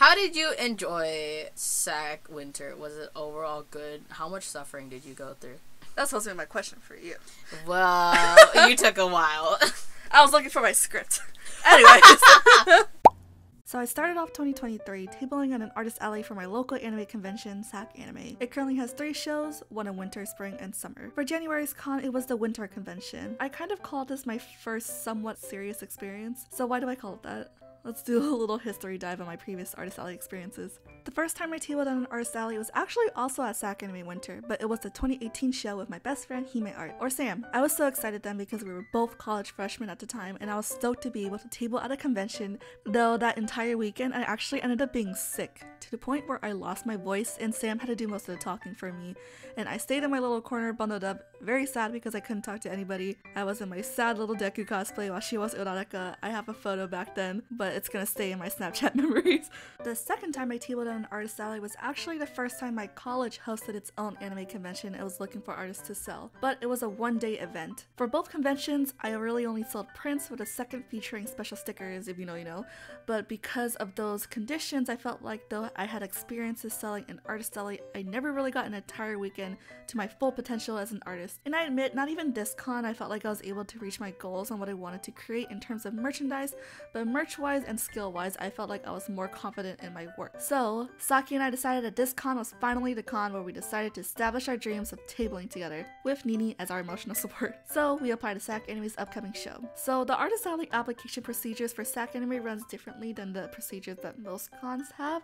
How did you enjoy Sac Winter? Was it overall good? How much suffering did you go through? That's supposed to be my question for you. Well, you took a while. I was looking for my script. Anyways. So I started off 2023 tabling at an artist alley for my local anime convention, Sacanime. It currently has 3 shows, one in winter, spring, and summer. For January's con, it was the winter convention. I kind of called this my first somewhat serious experience. So why do I call it that? Let's do a little history dive on my previous artist alley experiences. The first time I tabled at an artist alley was actually also at Sacanime Winter, but it was the 2018 show with my best friend Hime Art, or Sam. I was so excited then because we were both college freshmen at the time, and I was stoked to be able to table at a convention, though that entire weekend I actually ended up being sick, to the point where I lost my voice and Sam had to do most of the talking for me, and I stayed in my little corner bundled up, very sad because I couldn't talk to anybody. I was in my sad little Deku cosplay while she was Uraraka. I have a photo back then, but it's gonna stay in my Snapchat memories. The second time I tabled at an artist alley was actually the first time my college hosted its own anime convention and was looking for artists to sell, but it was a one-day event. For both conventions, I really only sold prints, with a second featuring special stickers, if you know you know, but because of those conditions, I felt like though I had experiences selling an artist alley, I never really got an entire weekend to my full potential as an artist. And I admit, not even this con I felt like I was able to reach my goals on what I wanted to create in terms of merchandise, but merch-wise and skill-wise, I felt like I was more confident in my work. So, Saki and I decided that this con was finally the con where we decided to establish our dreams of tabling together, with Nini as our emotional support. So, we applied to Sacanime's upcoming show. So, the artist alley application procedures for Sacanime runs differently than the procedures that most cons have.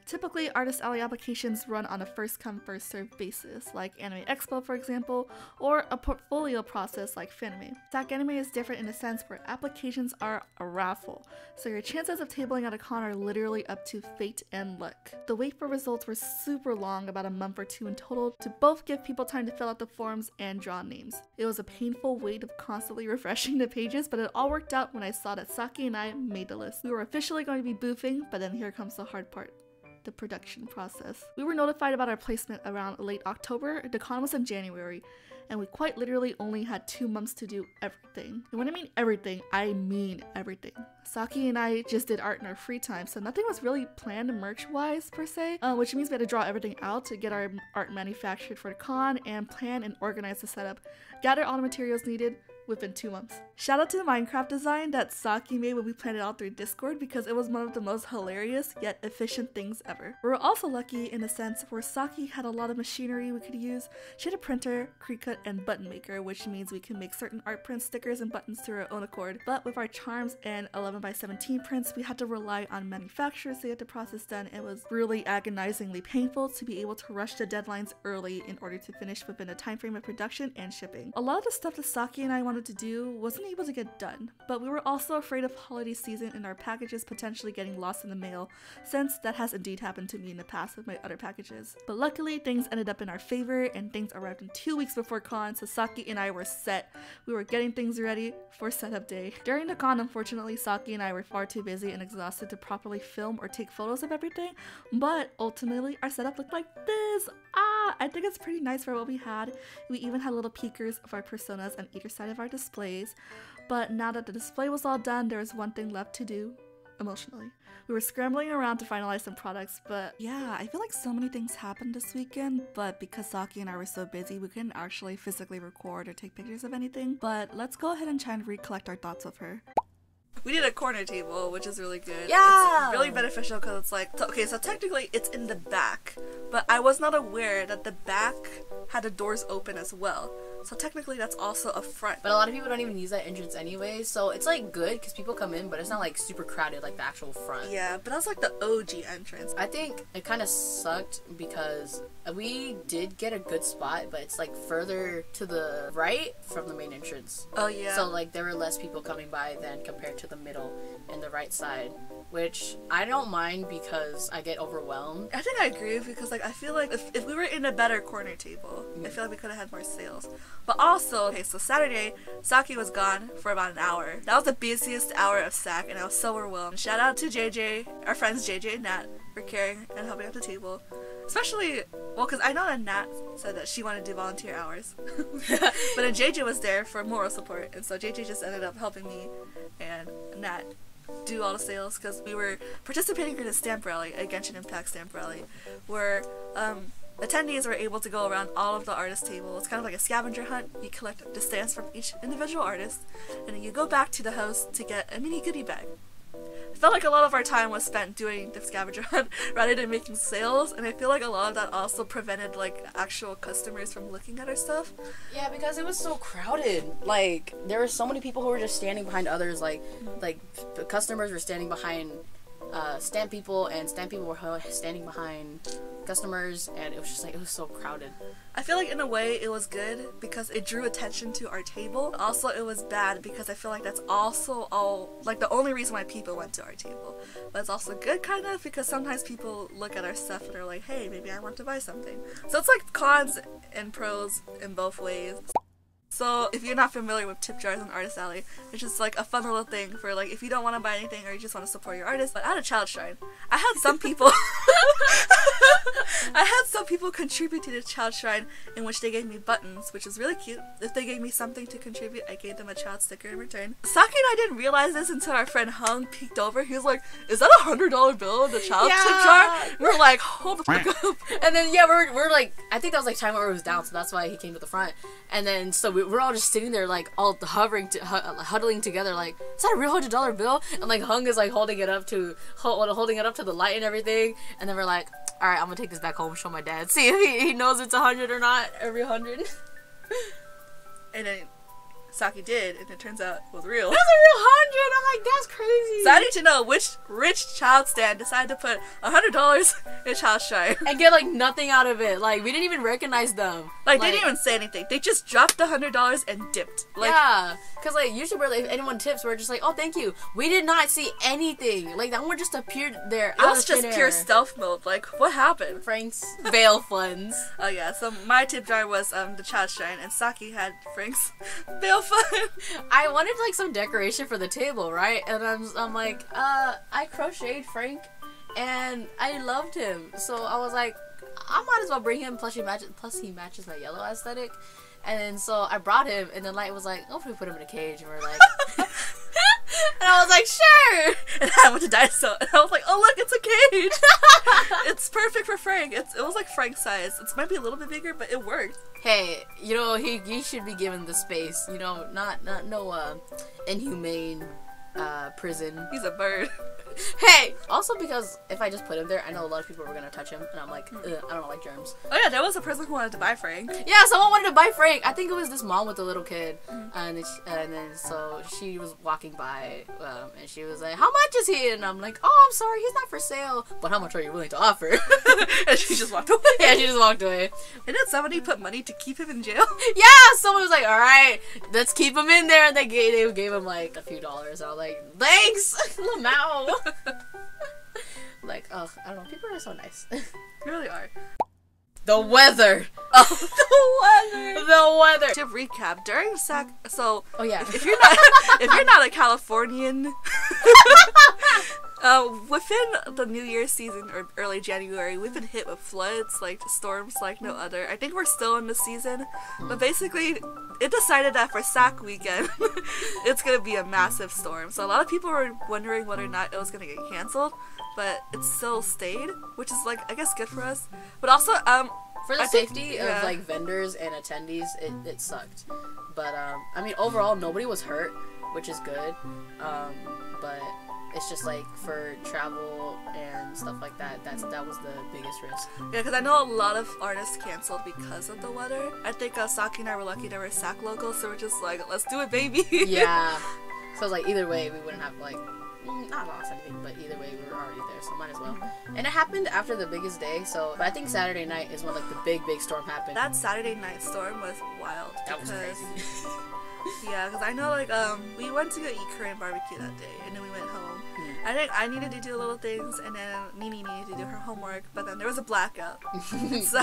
Typically, artist alley applications run on a first-come, first-served basis, like Anime Expo for example, or a portfolio process like Fanime. Sacanime is different in a sense where applications are a raffle, so your chances of tabling at a con are literally up to fate and luck. The wait for results were super long, about a month or 2 in total, to both give people time to fill out the forms and draw names. It was a painful wait of constantly refreshing the pages, but it all worked out when I saw that Saki and I made the list. We were officially going to be boofing, but then here comes the hard part. The production process. We were notified about our placement around late October. The con was in January, and we quite literally only had 2 months to do everything. And when I mean everything, I mean everything. Saki and I just did art in our free time, so nothing was really planned merch-wise per se, which means we had to draw everything out to get our art manufactured for the con and plan and organize the setup, gather all the materials needed within 2 months. Shout out to the Minecraft design that Saki made when we planned it out through Discord, because it was one of the most hilarious yet efficient things ever. We were also lucky in a sense where Saki had a lot of machinery we could use. She had a printer, Cricut, and button maker, which means we can make certain art prints, stickers, and buttons through our own accord. But with our charms and 11x17 prints, we had to rely on manufacturers to get the process done. It was really agonizingly painful to be able to rush the deadlines early in order to finish within the time frame of production and shipping. A lot of the stuff that Saki and I wanted to do wasn't able to get done, but we were also afraid of holiday season and our packages potentially getting lost in the mail, since that has indeed happened to me in the past with my other packages. But luckily, things ended up in our favor and things arrived in 2 weeks before con, so Saki and I were set. We were getting things ready for setup day. During the con, unfortunately, Saki and I were far too busy and exhausted to properly film or take photos of everything, but ultimately our setup looked like this. I think it's pretty nice for what we had. We even had little peekers of our personas on either side of our displays, but now that the display was all done, there was one thing left to do emotionally. We were scrambling around to finalize some products, but yeah, I feel like so many things happened this weekend, but because Saki and I were so busy, we couldn't actually physically record or take pictures of anything. But let's go ahead and try and recollect our thoughts of her. We did a corner table, which is really good. Yeah! It's really beneficial because it's like, okay, so technically it's in the back, but I was not aware that the back had the doors open as well. So technically that's also a front. But a lot of people don't even use that entrance anyway, so it's like good because people come in, but it's not like super crowded like the actual front. Yeah, but that's like the OG entrance. I think it kind of sucked because we did get a good spot, but it's like further to the right from the main entrance. Oh yeah. So like there were less people coming by than compared to the middle and the right side, which I don't mind because I get overwhelmed. I think I agree, because like I feel like if we were in a better corner table, I feel like we could have had more sales. But also, okay, so Saturday, Saki was gone for about an hour. That was the busiest hour of SAC, and I was so overwhelmed. Shout out to JJ, our friends JJ and Nat, for caring and helping at the table. Especially, well, because I know that Nat said that she wanted to do volunteer hours. But then JJ was there for moral support, and so JJ just ended up helping me and Nat do all the sales because we were participating in a stamp rally, a Genshin Impact stamp rally, where attendees were able to go around all of the artist table. It's kind of like a scavenger hunt. You collect the stamps from each individual artist, and then you go back to the house to get a mini goodie bag. I felt like a lot of our time was spent doing the scavenger hunt rather than making sales, and I feel like a lot of that also prevented like actual customers from looking at our stuff. Yeah, because it was so crowded. Like, there were so many people who were just standing behind others. Like the customers were standing behind stamp people, and stamp people were standing behind customers, and it was just like, it was so crowded. I feel like in a way it was good because it drew attention to our table. Also, it was bad because I feel like that's also like the only reason why people went to our table. But it's also good kind of because sometimes people look at our stuff and are like, hey, maybe I want to buy something. So it's like cons and pros in both ways. So if you're not familiar with tip jars and Artist Alley, it's just like a fun little thing for like if you don't want to buy anything or you just want to support your artist. But at a child shrine, I had some people contribute to the child shrine in which they gave me buttons, which is really cute. If they gave me something to contribute, I gave them a child sticker in return. Saki and I didn't realize this until our friend Hung peeked over. He was like, is that $100 bill in the child tip jar? We're like, hold the fuck up. And then yeah, we're like, I think that was like time where it was down, so that's why he came to the front. And then so we're all just sitting there like all huddling together like, is that a real $100 bill? And like Hung is like holding it up to the light and everything. And then we're like, all right, I'm gonna take this back home and show my dad, see if he knows it's 100 or not, every 100. And then Saki did, and it turns out it was real. It was a real 100. I'm like, that's crazy. So I need to know which rich child stand decided to put $100 in a child shrine and get like nothing out of it. Like, we didn't even recognize them. Like they didn't even say anything. They just dropped the $100 and dipped. Like, yeah, because like usually we're like, if anyone tips, we're just like, oh, thank you. We did not see anything. Like, that one just appeared there. It was just pure stealth mode. Like, what happened? Frank's bail funds. Oh yeah, so my tip jar was the child shrine, and Saki had Frank's bail fund. I wanted like some decoration for the table, right? And I'm like, I crocheted Frank, and I loved him, so I was like, I might as well bring him. Plus he matches my yellow aesthetic. And then so I brought him, and then Light was like, oh, we put him in a cage, and we're like, and I was like, sure. And I went to Daystar, and I was like, oh look, it's a cage. It's perfect for Frank. It was like Frank's size. It might be a little bit bigger, but it worked. Hey, you know, he should be given the space. You know, not no inhumane prison. He's a bird. Hey! Also because if I just put him there, I know a lot of people were gonna touch him, and I'm like, I don't like germs. Oh yeah, there was a person who wanted to buy Frank. Yeah, someone wanted to buy Frank. I think it was this mom with the little kid, and then so she was walking by, and she was like, how much is he? And I'm like, oh, I'm sorry, he's not for sale. But how much are you willing to offer? And she just walked away. Yeah, she just walked away. And then somebody put money to keep him in jail. Yeah, someone was like, all right, let's keep him in there, and they gave him like a few dollars. I was like, thanks, Lamau. Like, oh, I don't know, people are so nice. They really are. The weather. Oh, the weather. To recap, during so oh yeah, if you're not a Californian, within the New Year's season or early January, we've been hit with floods, like storms like no other. I think we're still in the season, but basically it decided that for Sac weekend, it's gonna be a massive storm. So a lot of people were wondering whether or not it was gonna get canceled, but it still stayed, which is like, I guess, good for us. But also, for the safety of like vendors and attendees, it sucked. But I mean, overall, nobody was hurt, which is good. But it's just like for travel and stuff like that, that was the biggest risk. Yeah, because I know a lot of artists canceled because of the weather. I think Saki and I were lucky there were Sac locals, so we're just like, let's do it, baby. Yeah. So like either way, we wouldn't have like not lost anything, but either way we were already there, so might as well. And it happened after the biggest day, so but I think Saturday night is when like the big storm happened. That Saturday night storm was wild. That was crazy. Yeah, because I know like we went to go eat Korean barbecue that day, and then we went home. I think I needed to do little things, and then Nini needed to do her homework, but then there was a blackout. So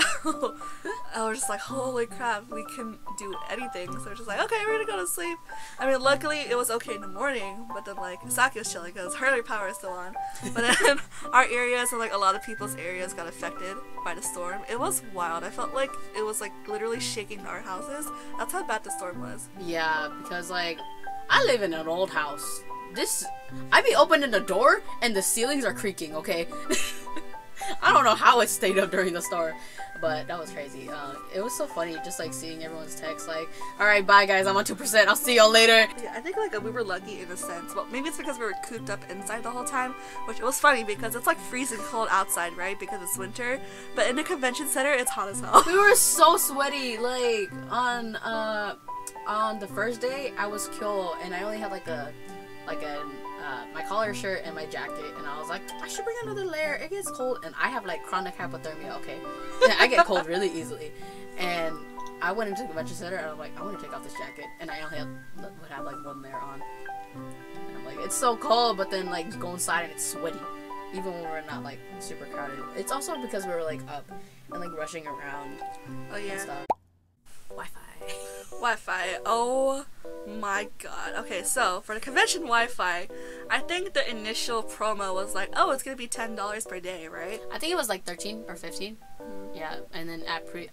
I was just like, holy crap, we couldn't do anything. So we're just like, okay, we're gonna go to sleep. I mean, luckily it was okay in the morning, but then like Saki was chilling because her power is still on. But then our areas and like a lot of people's areas got affected by the storm. It was wild. I felt like it was like literally shaking our houses. That's how bad the storm was. Yeah, because like I live in an old house. I be opening the door and the ceilings are creaking, okay? I don't know how it stayed up during the store, but that was crazy. It was so funny just like seeing everyone's text like, alright, bye guys, I'm on 2%, I'll see y'all later. Yeah, I think like we were lucky in a sense. Well, maybe it's because we were cooped up inside the whole time, which it was funny because it's like freezing cold outside, right? Because it's winter, but in the convention center, it's hot as hell. We were so sweaty, like on the first day, I was killed and I only had my collar shirt and my jacket, and I was like, I should bring another layer, it gets cold, and I have like chronic hypothermia, okay? Yeah, I get cold really easily, and I went into the convention center and I'm like, I want to take off this jacket, and I only would have like one layer on, and I'm like, it's so cold, but then like go inside and it's sweaty, even when we're not like super crowded. It's also because we were like up and like rushing around. Oh yeah. And stuff. Wi-Fi. Oh my god. Okay, so for the convention Wi-Fi, I think the initial promo was like, oh, it's gonna be $10 per day, right? I think it was like 13 or 15. Yeah, and then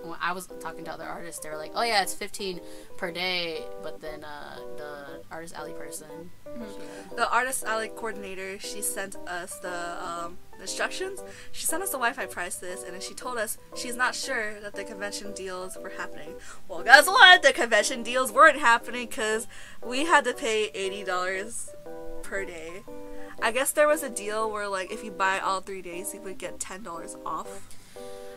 when I was talking to other artists, they were like, oh yeah, it's 15 per day, but then the Artist Alley person, the Artist Alley coordinator, she sent us the instructions. She sent us the Wi-Fi prices, and then she told us she's not sure that the convention deals were happening. Well, guess what? The convention deals weren't happening because we had to pay $80 per day. I guess there was a deal where like if you buy all 3 days, you would get $10 off.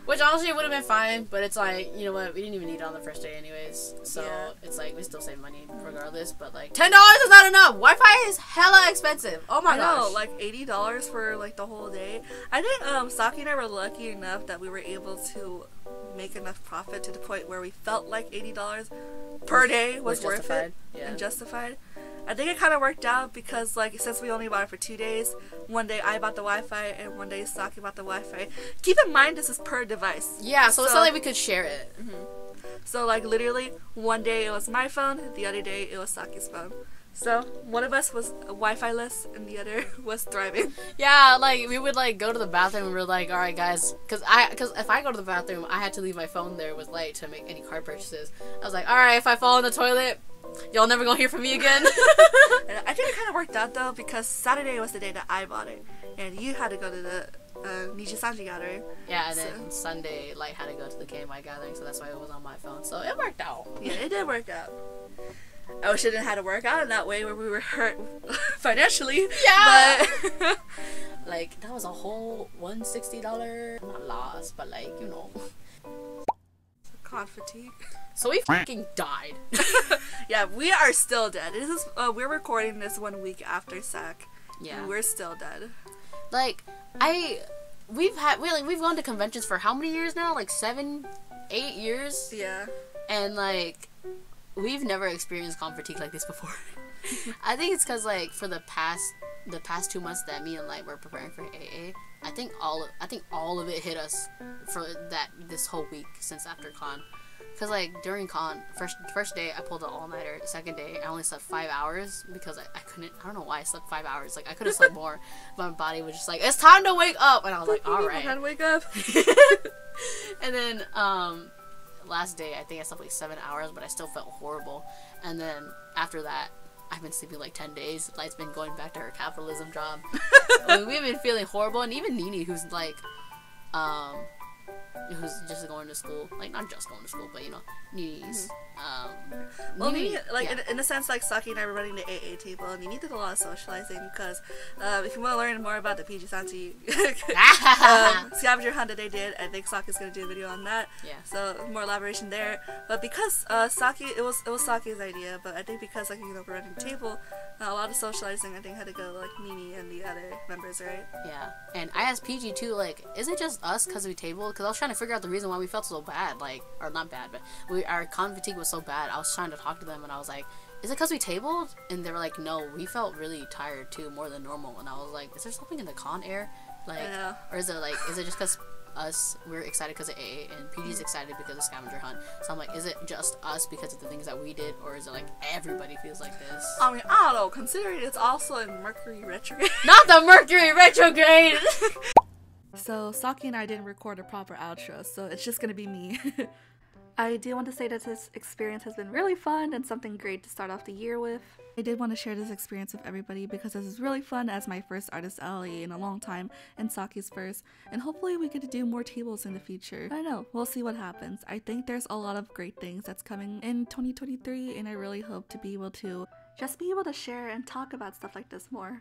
Which honestly would have been fine, but it's like, you know what, we didn't even need it on the first day anyways, so yeah. It's like, we still save money regardless, but like, $10 is not enough! Wi-Fi is hella expensive! Oh my gosh! I know, like $80 for like the whole day. I think Saki and I were lucky enough that we were able to make enough profit to the point where we felt like $80 per day was worth it, and justified. I think it kind of worked out because, like, since we only bought it for 2 days, one day I bought the Wi-Fi and one day Saki bought the Wi-Fi. Keep in mind, this is per device. Yeah, so it's not like we could share it. So, like, literally, one day it was my phone, the other day it was Saki's phone. So, one of us was Wi-Fi-less and the other was thriving. Yeah, like, we would, like, go to the bathroom and we were like, alright, guys, because if I go to the bathroom, I had to leave my phone there with light to make any card purchases. I was like, alright, if I fall in the toilet, y'all never gonna hear from me again. I think it kind of worked out though because Saturday was the day that I bought it, and you had to go to the Nijisanji gathering. Yeah, and then Sunday, Light had to go to the KMI gathering, so that's why it was on my phone. So it worked out. Yeah, it did work out. I wish it didn't have to work out in that way where we were hurt financially. Yeah. But like that was a whole $160 not loss, but like you know. Con fatigue. So we fucking died. Yeah, we are still dead. This is we're recording this 1 week after Sac. Yeah, and we're still dead. Like we've gone to conventions for how many years now? Like 7, 8 years. Yeah. And like we've never experienced con fatigue like this before. I think it's because like for the past 2 months that me and Light were preparing for AA, I think all of it hit us for this whole week since after con. Cause like during con, first day I pulled an all-nighter. Second day I only slept 5 hours because I couldn't. I don't know why I slept 5 hours. Like I could have slept more, but my body was just like, it's time to wake up, and I was like, all right. Time to wake up. And then last day I think I slept like 7 hours, but I still felt horrible. And then after that, I've been sleeping like 10 days. Light's been going back to her capitalism job. I mean, we've been feeling horrible, and even Nini, who's like, who's just going to school, like not just going to school, but you know, Nini's. Well, Nini, like yeah. in a sense, like Saki and I were running the AA table, and Nini did a lot of socializing because if you want to learn more about the PG Santi scavenger hunt that they did, I think Saki's gonna do a video on that. Yeah. So more elaboration there. But because Saki, it was Saki's idea, but I think because like you know we're running the table, a lot of socializing I think had to go to, like Nini and the other members, right? Yeah. And I asked PG too, like, is it just us because we tabled? Because I was trying to figure out the reason why we felt so bad, like, or not bad, but our con fatigue was so bad. I was trying to talk to them, and I was like, is it because we tabled? And they were like, no, we felt really tired too, more than normal. And I was like, is there something in the con air? Like, yeah. Or is it just because we're excited because of AA, and PG's excited because of scavenger hunt? So I'm like, is it just us because of the things that we did, or is it like everybody feels like this? I mean, I don't know, considering it's also in Mercury retrograde. Not the Mercury retrograde! So Saki and I didn't record a proper outro, so it's just gonna be me. I do want to say that this experience has been really fun and something great to start off the year with. I did want to share this experience with everybody because this is really fun as my first artist alley in a long time and Saki's first, and hopefully we get to do more tables in the future. I don't know, we'll see what happens. I think there's a lot of great things that's coming in 2023 and I really hope to be able to just be able to share and talk about stuff like this more.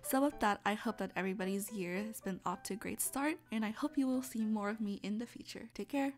So with that, I hope that everybody's year has been off to a great start and I hope you will see more of me in the future. Take care!